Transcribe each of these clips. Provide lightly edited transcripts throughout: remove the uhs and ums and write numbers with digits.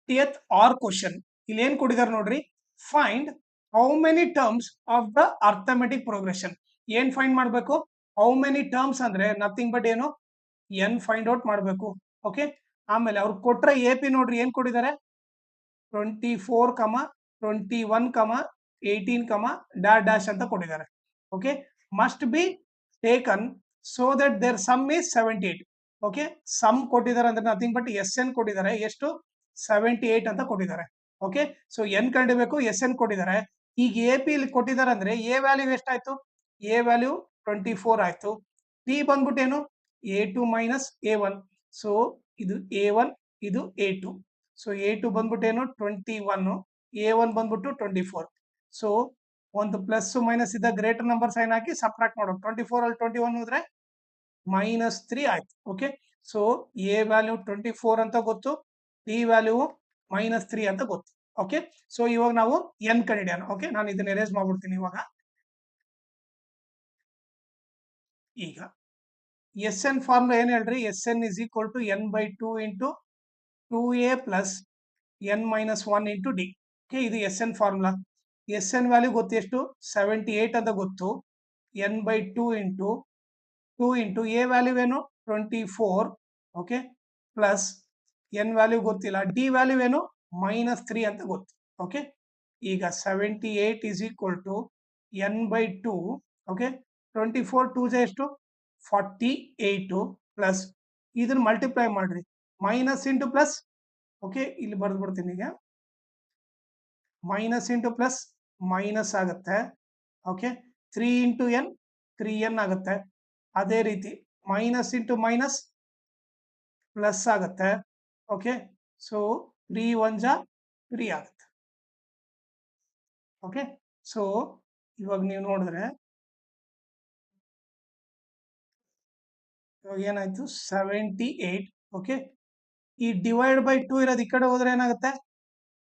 50th R question. ಇಲ್ಲಿ ಏನ್ ಕೊಟ್ಟಿದ್ದಾರೆ ನೋಡ್ರಿ, find how many terms of the arithmetic progression. ಏನ್ ಫೈಂಡ್ ಮಾಡಬೇಕು? ಹೌ ಮೆನಿ ಟರ್ಮ್ಸ್ ಅಂದ್ರೆ ನಥಿಂಗ್ ಬಟ್ ಏನು, ಎನ್ ಫೈಂಡ್ ಔಟ್ ಮಾಡಬೇಕು. ಓಕೆ, ಆಮೇಲೆ ಅವ್ರು ಕೊಟ್ರೆ ಎ ಪಿ ನೋಡ್ರಿ ಏನ್ ಕೊಟ್ಟಿದ್ದಾರೆ, 24, 21, 18, ಡ್ಯಾಶ್ ಅಂತ ಕೊಟ್ಟಿದ್ದಾರೆ. Okay, must be taken so that there sum is 78. Okay, sum ಕೊಟ್ಟಿದ್ದಾರೆ ಅಂದ್ರೆ ನಥಿಂಗ್ ಬಟ್ ಎಸ್ ಎನ್ ಕೊಟ್ಟಿದ್ದಾರೆ. ಎಷ್ಟು? 78 ಅಂತ ಕೊಟ್ಟಿದ್ದಾರೆ. ಓಕೆ, ಸೊ ಎನ್ ಕಂಡಿಬೇಕು, ಎಸ್ ಎನ್ ಕೊಟ್ಟಿದ್ದಾರೆ. ಈಗ ಎ ಪಿ ಇಲ್ಲಿ ಕೊಟ್ಟಿದ್ದಾರೆ ಅಂದ್ರೆ ಎ ವ್ಯಾಲ್ಯೂ ಎಷ್ಟಾಯ್ತು? ಎ ವ್ಯಾಲ್ಯೂ 24 ಆಯ್ತು. ಟಿ ಬಂದ್ಬಿಟ್ಟು ಏನು? A2 minus A1. ಸೊ ಇದು A1, ಇದು A2. ಸೊ A2 ಬಂದ್ಬಿಟ್ಟು ಏನು? 21, A1 ಬಂದ್ಬಿಟ್ಟು 24. ಸೊ ಒಂದು ಪ್ಲಸ್ ಮೈನಸ್ ಇದ್ದ ಗ್ರೇಟರ್ ನಂಬರ್ ಸೈನ್ ಹಾಕಿ ಸಬ್ಟ್ರಾಕ್ಟ್ ಮಾಡೋದು. 24 ಅಲ್ಲಿ 21 ಹೋದ್ರೆ -3 ಆಯ್ತು. ಓಕೆ, ಸೊ ಎ ವ್ಯಾಲ್ಯೂ 24 ಅಂತ ಗೊತ್ತು, ಟಿ ವ್ಯಾಲ್ಯೂ -3 ಅಂತ ಗೊತ್ತು. ಓಕೆ, ಸೊ ಇವಾಗ ನಾವು ಎನ್ ಕಂಡಿಡಿಯೋಣ. ಓಕೆ, ನಾನು ಇದನ್ನ ಎರೇಸ್ ಮಾಡ್ಬಿಡ್ತೀನಿ ಇವಾಗ. ಈಗ ಎಸ್ ಎನ್ ಫಾರ್ಮುಲಾ ಏನ್ ಹೇಳ್ರಿ, S N is equal to n/2 into 2a plus n-1 into D. Okay, ಇದು S N formula. S N value ಗೊತ್ತು ಎಷ್ಟು? 78 ಅಂತ ಗೊತ್ತು. n/2 into 2 into A value ಏನು? 24. ಓಕೆ, ಪ್ಲಸ್ ಎನ್ ವ್ಯಾಲ್ಯೂ ಗೊತ್ತಿಲ್ಲ, D value ಏನು? -3 ಅಂತ ಗೊತ್ತು. ಓಕೆ, ಈಗ 78 is equal to n/2. Okay, 24 2 ಎಷ್ಟು? 48 ಪ್ಲಸ್ ಇದನ್ನ ಮಲ್ಟಿಪ್ಲೈ ಮಾಡ್ರಿ, ಮೈನಸ್ ಇಂಟು ಪ್ಲಸ್. ಓಕೆ, ಇಲ್ಲಿ ಬರೆದು ಬಿಡ್ತೀನಿ. ಈಗ ಮೈನಸ್ ಇಂಟು ಪ್ಲಸ್ ಮೈನಸ್ ಆಗುತ್ತೆ. ಓಕೆ, 3 ಇಂಟು ಎನ್ 3n ಆಗುತ್ತೆ. ಅದೇ ರೀತಿ ಮೈನಸ್ ಇಂಟು ಮೈನಸ್ ಪ್ಲಸ್ ಆಗುತ್ತೆ. ಓಕೆ, ಸೊ 3 1 ಜಾ 3 ಆಗುತ್ತೆ. ಓಕೆ, ಸೊ ಇವಾಗ ನೀವು ನೋಡಿದ್ರೆ ಇವಾಗ ಏನಾಯ್ತು? 78. ಓಕೆ, ಈ ಡಿವೈಡ್ ಬೈ 2 ಇರೋದು ಈ ಕಡೆ ಹೋದ್ರೆ ಏನಾಗುತ್ತೆ?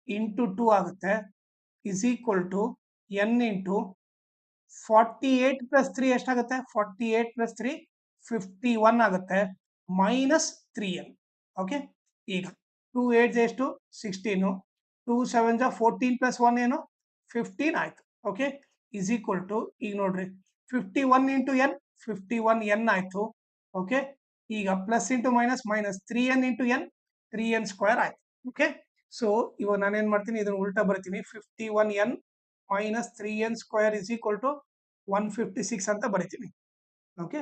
ಇಂಟು 2 ಆಗುತ್ತೆ. Is equal to n into 48 plus 3 ಎಷ್ಟಾಗುತ್ತೆ? 48 ಪ್ಲಸ್ 3 51 ಆಗುತ್ತೆ, -3n. ಓಕೆ, ಈಗ 2 8 ಎಷ್ಟು? 16, 2 7 ಜಾ 14 ಪ್ಲಸ್ 1 ಏನು? 15 ಆಯ್ತು. ಓಕೆ, ಇಸ್ ಈಕ್ವಲ್ ಟು ಈಗ ನೋಡ್ರಿ 51 ಇಂಟು ಎನ್ 51n ಆಯ್ತು. ಓಕೆ, ಈಗ plus into minus minus 3n into n 3n square ಆಯ್ತು. ಓಕೆ, ಸೊ ಇವಾಗ ನಾನೇನ್ ಮಾಡ್ತೀನಿ, ಇದನ್ನ ಉಲ್ಟಾ ಬರ್ತೀನಿ. 51n minus 3n square is equal to 156 ಅಂತ ಬರಿತೀನಿ. ಓಕೆ,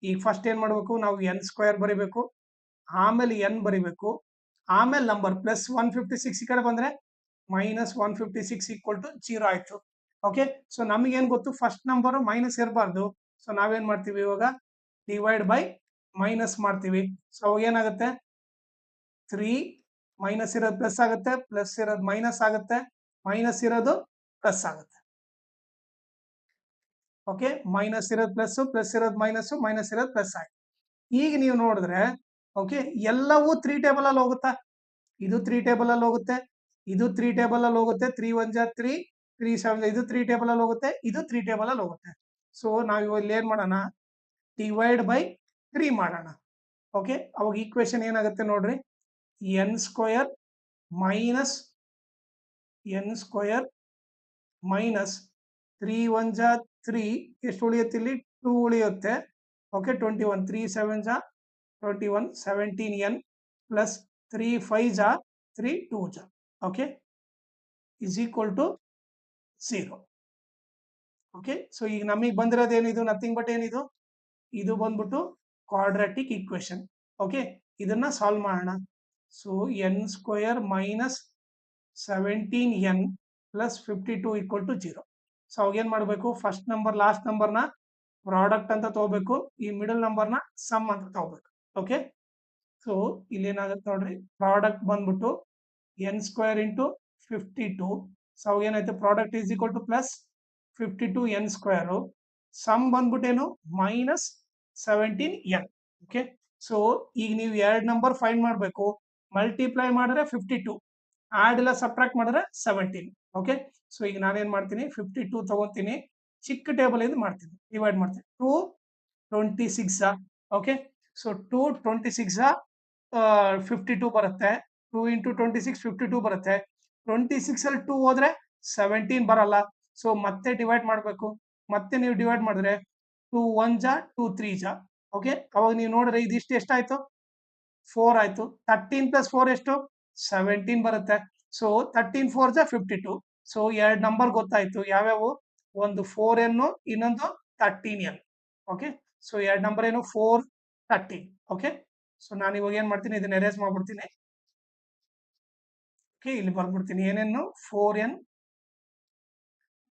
ಈಗ ಫಸ್ಟ್ ಏನ್ ಮಾಡ್ಬೇಕು, ನಾವು ಎನ್ ಸ್ಕ್ವೇರ್ ಬರಿಬೇಕು, ಆಮೇಲೆ ಎನ್ ಬರಿಬೇಕು, ಆಮೇಲೆ ನಂಬರ್ ಪ್ಲಸ್ 156 ಈ ಕಡೆ ಬಂದ್ರೆ -156 ಈಕ್ವಲ್ ಟು 0 ಆಯ್ತು. ಓಕೆ, ಸೊ ನಮಗೆ ಏನ್ ಗೊತ್ತು? ಫಸ್ಟ್ ನಂಬರ್ ಮೈನಸ್ ಇರಬಾರ್ದು. ಸೊ ನಾವೇನ್ ಮಾಡ್ತೀವಿ ಇವಾಗ? ಡಿವೈಡ್ ಬೈ ಮೈನಸ್ ಮಾಡ್ತೀವಿ. ಸೊ ಅವಾಗ ಏನಾಗುತ್ತೆ? 3 ಮೈನಸ್ ಇರೋದು ಪ್ಲಸ್ ಆಗುತ್ತೆ, ಪ್ಲಸ್ ಇರೋದು ಮೈನಸ್ ಆಗುತ್ತೆ, ಮೈನಸ್ ಇರೋದು ಪ್ಲಸ್ ಆಗುತ್ತೆ. ಓಕೆ, ಮೈನಸ್ ಇರೋದು ಪ್ಲಸ್, ಪ್ಲಸ್ ಇರೋದು ಮೈನಸ್, ಮೈನಸ್ ಇರೋದು ಪ್ಲಸ್ ಆಯ್ತು. ಈಗ ನೀವು ನೋಡಿದ್ರೆ ಓಕೆ, ಎಲ್ಲವೂ 3 ಟೇಬಲ್ ಅಲ್ಲಿ ಹೋಗುತ್ತಾ? ಇದು 3 ಟೇಬಲ್ ಅಲ್ಲಿ ಹೋಗುತ್ತೆ, ಇದು 3 ಟೇಬಲ್ ಅಲ್ಲಿ ಹೋಗುತ್ತೆ, 3 1 ಜಾ 3, 3 7 ಇದು 3 ಟೇಬಲ್ ಅಲ್ಲಿ ಹೋಗುತ್ತೆ, ಇದು 3 ಟೇಬಲ್ ಅಲ್ಲಿ ಹೋಗುತ್ತೆ. ಸೊ ನಾವು ಇವಾಗ ಏನ್ ಮಾಡೋಣ? ಡಿವೈಡ್ ಬೈ 3 ಮಾಡೋಣ. ಓಕೆ, ಅವಾಗ ಈಕ್ವೇಶನ್ ಏನಾಗುತ್ತೆ ನೋಡ್ರಿ, ಎನ್ ಸ್ಕ್ವಯರ್ ಮೈನಸ್ 3 1 ಜಾ 3 ಎಷ್ಟು ಉಳಿಯುತ್ತೆ? ಇಲ್ಲಿ 2 ಉಳಿಯುತ್ತೆ. ಓಕೆ, 21 3 7 ಜಾ 21 17n ಪ್ಲಸ್ 3 5 ಜಾ 3 2 ಜಾ. Okay, is equal to 0. Okay, so ಈಗ ನಮಗೆ ಬಂದಿರೋದು ಏನಿದು? ನಥಿಂಗ್ ಬಟ್ ಏನಿದು? ಇದು ಬಂದ್ಬಿಟ್ಟು ಕ್ವಾಡ್ರಾಟಿಕ್ ಈಕ್ವೇಶನ್. ಓಕೆ, ಇದನ್ನ ಸಾಲ್ವ್ ಮಾಡೋಣ. So n square minus 17n plus 52 equal to 0. So ಅವಾಗ ಏನ್ ಮಾಡಬೇಕು? ಫಸ್ಟ್ ನಂಬರ್ ಲಾಸ್ಟ್ ನಂಬರ್ನ ಪ್ರಾಡಕ್ಟ್ ಅಂತ ತಗೋಬೇಕು, ಈ ಮಿಡಲ್ ನಂಬರ್ನ ಸಮ್ ಅಂತ ತಗೋಬೇಕು. ಓಕೆ, ಸೊ ಇಲ್ಲಿ ಏನಾಗುತ್ತೆ ನೋಡ್ರಿ, ಪ್ರಾಡಕ್ಟ್ ಬಂದ್ಬಿಟ್ಟು ಎನ್ ಸ್ಕ್ವೇರ್ ಇಂಟು 52. ಸೊ ಅವಾಗ ಏನಾಯ್ತು? Product is equal to plus 52 N square, sum ಬಂದ್ಬಿಟ್ಟೇನು? -17n. ಓಕೆ, ಸೊ ಈಗ ನೀವು ಎರಡು ನಂಬರ್ ಫೈಂಡ್ ಮಾಡಬೇಕು. ಮಲ್ಟಿಪ್ಲೈ ಮಾಡಿದ್ರೆ 52, ಆಡ್ ಇಲ್ಲ ಸಬ್ಟ್ರಾಕ್ಟ್ ಮಾಡಿದ್ರೆ 17. ಓಕೆ, ಸೊ ಈಗ ನಾನೇನ್ ಮಾಡ್ತೀನಿ? 52 ತಗೋತೀನಿ, ಚಿಕ್ಕ ಟೇಬಲ್ ಇಂದ ಮಾಡ್ತೀನಿ, ಡಿವೈಡ್ ಮಾಡ್ತೀನಿ. 2 26. ಓಕೆ, ಸೊ 2 26 52 ಬರುತ್ತೆ. 2 ಇಂಟು 26 52 ಬರುತ್ತೆ. 26 ಅಲ್ಲಿ 2 ಹೋದ್ರೆ 17 ಬರಲ್ಲ. ಸೊ ಮತ್ತೆ ಡಿವೈಡ್ ಮಾಡಬೇಕು. ಮತ್ತೆ ನೀವು ಡಿವೈಡ್ ಮಾಡಿದ್ರೆ 2 1 ಜಾ 2 3 ಜಾ. ಓಕೆ, ಅವಾಗ ನೀವು ನೋಡಿದ್ರೆ ಇದಿಷ್ಟು ಎಷ್ಟಾಯ್ತು? 4 ಆಯ್ತು. 13 ಪ್ಲಸ್ 4 ಎಷ್ಟು? 17 ಬರುತ್ತೆ. ಸೊ 13 4 ಜಾ 52. ಸೊ ಎರಡು ನಂಬರ್ ಗೊತ್ತಾಯ್ತು ಯಾವ್ಯಾವು? ಒಂದು 4n, ಇನ್ನೊಂದು 13n. ಓಕೆ, ಸೊ ಎರಡು ನಂಬರ್ ಏನು? 4 13. ಓಕೆ, ಸೊ ನಾನು ಇವಾಗ ಏನ್ ಮಾಡ್ತೀನಿ, ಇದನ್ನ ಎರೇಸ್ ಮಾಡ್ಬಿಡ್ತೀನಿ. ಓಕೆ, ಇಲ್ಲಿ ಬರ್ಬಿಡ್ತೀನಿ ಏನೇನು 4n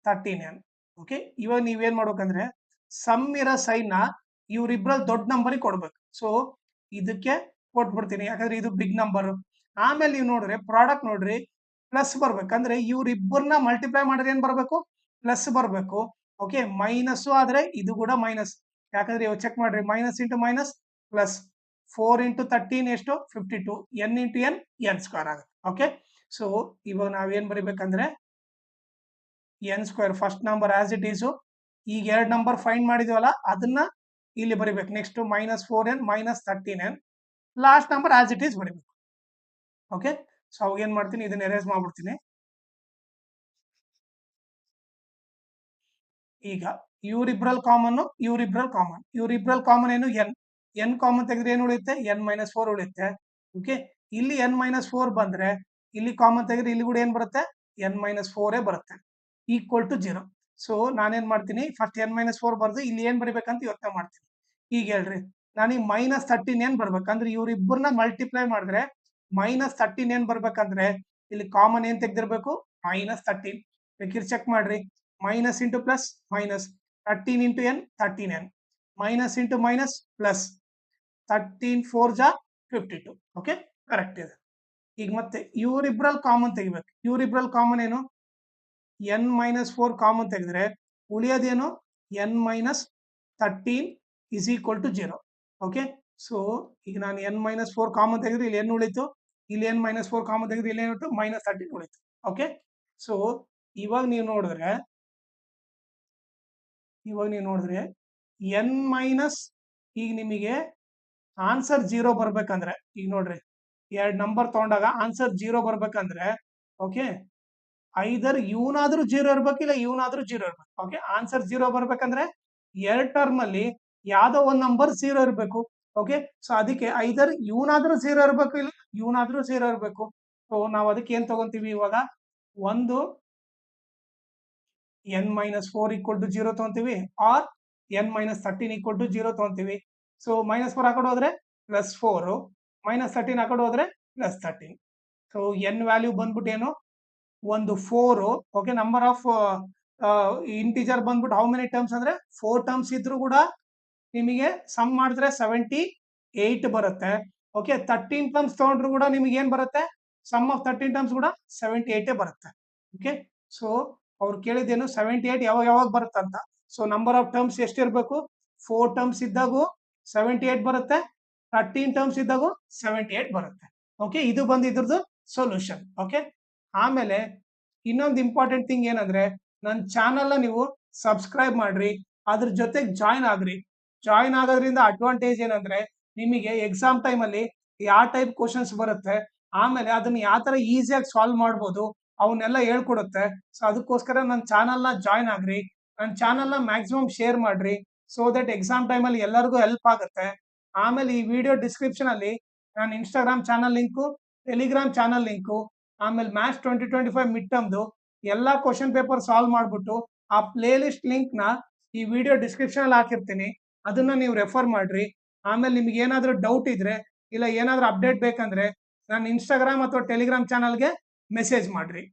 13n. ಓಕೆ, ಇವಾಗ ನೀವೇನ್ ಮಾಡ್ಬೇಕಂದ್ರೆ ಸಮ್ ಇರೋ ಸೈನ್ ನ ಇವ್ರಿಬ್ರಲ್ಲಿ ದೊಡ್ಡ ನಂಬರಿಗೆ ಕೊಡ್ಬೇಕು. ಸೊ ಇದಕ್ಕೆ ಕೊಟ್ಬಿಡ್ತೀನಿ, ಯಾಕಂದ್ರೆ ಇದು ಬಿಗ್ ನಂಬರ್. ಆಮೇಲೆ ನೀವು ನೋಡ್ರಿ ಪ್ರಾಡಕ್ಟ್ ನೋಡ್ರಿ ಪ್ಲಸ್ ಬರ್ಬೇಕಂದ್ರೆ ಇವ್ರಿಬ್ಬರನ್ನ ಮಲ್ಟಿಪ್ಲೈ ಮಾಡಿದ್ರೆ ಏನ್ ಬರ್ಬೇಕು? ಪ್ಲಸ್ ಬರ್ಬೇಕು. ಓಕೆ, ಮೈನಸ್ ಆದ್ರೆ ಇದು ಕೂಡ ಮೈನಸ್, ಯಾಕಂದ್ರೆ ಇವಾಗ ಚೆಕ್ ಮಾಡ್ರಿ, minus into minus plus. 4 into 13 ಎಷ್ಟು? 52. n into n n square ಆಗುತ್ತೆ. ಓಕೆ, ಸೊ ಇವಾಗ ನಾವೇನ್ ಬರಿಬೇಕಂದ್ರೆ n square first number as it ಈಸು. ಈಗ ಎರಡು ನಂಬರ್ ಫೈಂಡ್ ಮಾಡಿದ್ವಲ್ಲ ಅದನ್ನ ಇಲ್ಲಿ ಬರಿಬೇಕು. Next -4n -13n, last number as it is ಬರಿಬೇಕು. ಓಕೆ, ಸೊ ಅವಾಗ ಏನ್ ಮಾಡ್ತೀನಿ, ಇದನ್ನ ಎರೇಸ್ ಮಾಡ್ಬಿಡ್ತೀನಿ. ಈಗ ಇವ್ರಿಬ್ರಲ್ ಕಾಮನ್, ಇವ್ರಿಬ್ರಲ್ ಕಾಮನ್ ಏನು? n ಕಾಮನ್ ತೆಗೆದ್ರೆ ಏನು ಉಳಿಯುತ್ತೆ? n - 4 ಉಳಿಯುತ್ತೆ. ಓಕೆ, ಇಲ್ಲಿ n - 4 ಬಂದ್ರೆ ಇಲ್ಲಿ ಕಾಮನ್ ತೆಗೆದ್ರೆ ಇಲ್ಲಿ ಕೂಡ ಏನ್ ಬರುತ್ತೆ? n - 4 ಬರುತ್ತೆ, ಈಕ್ವಲ್ ಟು 0. ಸೊ ನಾನೇನ್ ಮಾಡ್ತೀನಿ, ಫಸ್ಟ್ n - 4 ಬರ್ದು ಇಲ್ಲಿ ಏನ್ ಬರಿಬೇಕಂತ ಯೋಚನೆ ಮಾಡ್ತೀನಿ. ಈಗ ಹೇಳ್ರಿ, ನನಗೆ -13n ಬರ್ಬೇಕಂದ್ರೆ ಇವ್ರಿಬ್ಬರನ್ನ ಮಲ್ಟಿಪ್ಲೈ ಮಾಡಿದ್ರೆ -13n ಬರ್ಬೇಕಂದ್ರೆ ಇಲ್ಲಿ ಕಾಮನ್ ಏನ್ ತೆಗ್ದಿರ್ಬೇಕು? -13. ಬೇಕಿದ್ರೆ ಚೆಕ್ ಮಾಡ್ರಿ, minus into plus minus, 13 into n 13n, minus into minus plus, 13 4 ಜಾ 52. ಓಕೆ, ಕರೆಕ್ಟ್ ಇದೆ. ಈಗ ಮತ್ತೆ ಇವ್ರಿಬ್ರಲ್ಲಿ ಕಾಮನ್ ತೆಗಿಬೇಕು. ಇವ್ರಿಬ್ರಲ್ಲಿ ಕಾಮನ್ ಏನು? n - 4 ಕಾಮನ್ ತೆಗೆದ್ರೆ ಉಳಿಯೋದೇನು? n - 13 is equal to 0. Okay, so ಈಗ ನಾನು n - 4 ಕಾಮನ್ ತೆಗೆದ್ರೆ ಇಲ್ಲಿ n ಉಳಿತು, ಇಲ್ಲಿ n - 4 ಕಾಮನ್ ತೆಗೆದ್ರೆ ಇಲ್ಲಿ ಏನಿತ್ತು? -13 ಉಳಿತು. ಓಕೆ, ಸೊ ಇವಾಗ ನೀವು ನೋಡಿದ್ರೆ n ಮೈನಸ್, ಈಗ ನಿಮಗೆ ಆನ್ಸರ್ 0 ಬರ್ಬೇಕಂದ್ರೆ, ಈಗ ನೋಡ್ರಿ ಎರಡು ನಂಬರ್ ತಗೊಂಡಾಗ ಆನ್ಸರ್ 0 ಬರ್ಬೇಕಂದ್ರೆ, ಓಕೆ, ಐದರ್ ಇವನಾದ್ರೂ 0 ಇರ್ಬೇಕು, ಇಲ್ಲ ಇವನಾದ್ರೂ 0 ಇರ್ಬೇಕು. ಓಕೆ, ಆನ್ಸರ್ 0 ಬರ್ಬೇಕಂದ್ರೆ ಎರಡು ಟರ್ಮ್ ಅಲ್ಲಿ ಯಾವ್ದೋ ಒಂದ್ ನಂಬರ್ 0 ಇರ್ಬೇಕು. ಓಕೆ, ಸೊ ಅದಕ್ಕೆ ಐದರ್ ಇವನಾದ್ರೂ 0 ಇರ್ಬೇಕು, ಇಲ್ಲ ಇವನಾದ್ರೂ 0 ಇರ್ಬೇಕು. ಸೊ ನಾವು ಅದಕ್ಕೆ ಏನ್ ತಗೊಂತೀವಿ ಇವಾಗ? ಒಂದು n - 4 ಈಕ್ವಲ್ ಟು 0 ತಗೊಂತೀವಿ, ಆರ್ n - 13 ಈಕ್ವಲ್ ಟು 0 ತಗೊಂತೀವಿ. ಸೊ -4 ಆ ಕಡೆ ಹೋದ್ರೆ +4, -13 ಆ ಕಡೆ ಹೋದ್ರೆ +13. ಸೊ n ವ್ಯಾಲ್ಯೂ ಬಂದ್ಬಿಟ್ಟು ಏನು? ಒಂದು 4. ಓಕೆ, ನಂಬರ್ ಆಫ್ ಇಂಟಿಜರ್ ಬಂದ್ಬಿಟ್ಟು ಹೌ ಮೆನಿ ಟರ್ಮ್ಸ್ ಅಂದ್ರೆ 4 ಟರ್ಮ್ಸ್ ಇದ್ರೂ ಕೂಡ ನಿಮಗೆ ಸಮ್ ಮಾಡಿದ್ರೆ 78 ಬರುತ್ತೆ. ಓಕೆ, 13 ಟರ್ಮ್ಸ್ ತಗೊಂಡ್ರು ಕೂಡ ನಿಮಗೆ ಏನ್ ಬರುತ್ತೆ? ಸಮ್ ಆಫ್ 13 ಟರ್ಮ್ಸ್ ಕೂಡ 78 ಬರುತ್ತೆ. ಓಕೆ, ಸೊ ಅವ್ರು ಕೇಳಿದ್ದೇನು 78 ಯಾವಾಗ ಬರುತ್ತೆ ಅಂತ. ಸೊ ನಂಬರ್ ಆಫ್ ಟರ್ಮ್ಸ್ ಎಷ್ಟಿರ್ಬೇಕು? 4 ಟರ್ಮ್ಸ್ ಇದ್ದಾಗೂ 78 ಬರುತ್ತೆ, 13 ಟರ್ಮ್ಸ್ ಇದ್ದಾಗೂ 78 ಬರುತ್ತೆ. ಓಕೆ, ಇದು ಬಂದು ಇದ್ರದ್ದು ಸೊಲ್ಯೂಷನ್. ಓಕೆ, ಆಮೇಲೆ ಇನ್ನೊಂದು ಇಂಪಾರ್ಟೆಂಟ್ ಥಿಂಗ್ ಏನಂದ್ರೆ, ನನ್ನ ಚಾನಲ್ನ ನೀವು ಸಬ್ಸ್ಕ್ರೈಬ್ ಮಾಡ್ರಿ, ಅದ್ರ ಜೊತೆಗೆ ಜಾಯ್ನ್ ಆಗ್ರಿ. ಜಾಯ್ನ್ ಆಗೋದ್ರಿಂದ ಅಡ್ವಾಂಟೇಜ್ ಏನಂದ್ರೆ, ನಿಮಗೆ ಎಕ್ಸಾಮ್ ಟೈಮಲ್ಲಿ ಯಾವ ಟೈಪ್ ಕ್ವಶನ್ಸ್ ಬರುತ್ತೆ, ಆಮೇಲೆ ಅದನ್ನ ಯಾವ ತರ ಈಸಿಯಾಗಿ ಸಾಲ್ವ್ ಮಾಡ್ಬೋದು ಅವನ್ನೆಲ್ಲ ಹೇಳ್ಕೊಡುತ್ತೆ. ಸೊ ಅದಕ್ಕೋಸ್ಕರ ನನ್ನ ಚಾನಲ್ನ ಜಾಯ್ನ್ ಆಗ್ರಿ, ನನ್ನ ಚಾನಲ್ನ ಮ್ಯಾಕ್ಸಿಮಮ್ ಶೇರ್ ಮಾಡ್ರಿ, ಸೊ ದಟ್ ಎಕ್ಸಾಮ್ ಟೈಮಲ್ಲಿ ಎಲ್ಲರಿಗೂ ಹೆಲ್ಪ್ ಆಗುತ್ತೆ. ಆಮೇಲೆ ಈ ವಿಡಿಯೋ ಡಿಸ್ಕ್ರಿಪ್ಷನ್ ಅಲ್ಲಿ ನಾನು Instagram channel link, Telegram channel link, ಆಮೇಲೆ ಮ್ಯಾಥ್ಸ್ 2025 ಮಿಡ್ ಟರ್ಮ್ದು ಎಲ್ಲಾ ಕ್ವಶನ್ ಪೇಪರ್ ಸಾಲ್ವ್ ಮಾಡ್ಬಿಟ್ಟು ಆ ಪ್ಲೇ ಲಿಸ್ಟ್ ಲಿಂಕ್ ನ ಈ ವಿಡಿಯೋ ಡಿಸ್ಕ್ರಿಪ್ಷನ್ ಅಲ್ಲಿ ಹಾಕಿರ್ತೀನಿ, ಅದನ್ನ ನೀವು ರೆಫರ್ ಮಾಡ್ರಿ. ಆಮೇಲೆ ನಿಮ್ಗೆ ಏನಾದ್ರೂ ಡೌಟ್ ಇದ್ರೆ, ಇಲ್ಲ ಏನಾದ್ರೂ ಅಪ್ಡೇಟ್ ಬೇಕಂದ್ರೆ ನನ್ನ ಇನ್ಸ್ಟಾಗ್ರಾಮ್ ಅಥವಾ ಟೆಲಿಗ್ರಾಮ್ ಚಾನಲ್ಗೆ ಮೆಸೇಜ್ ಮಾಡ್ರಿ.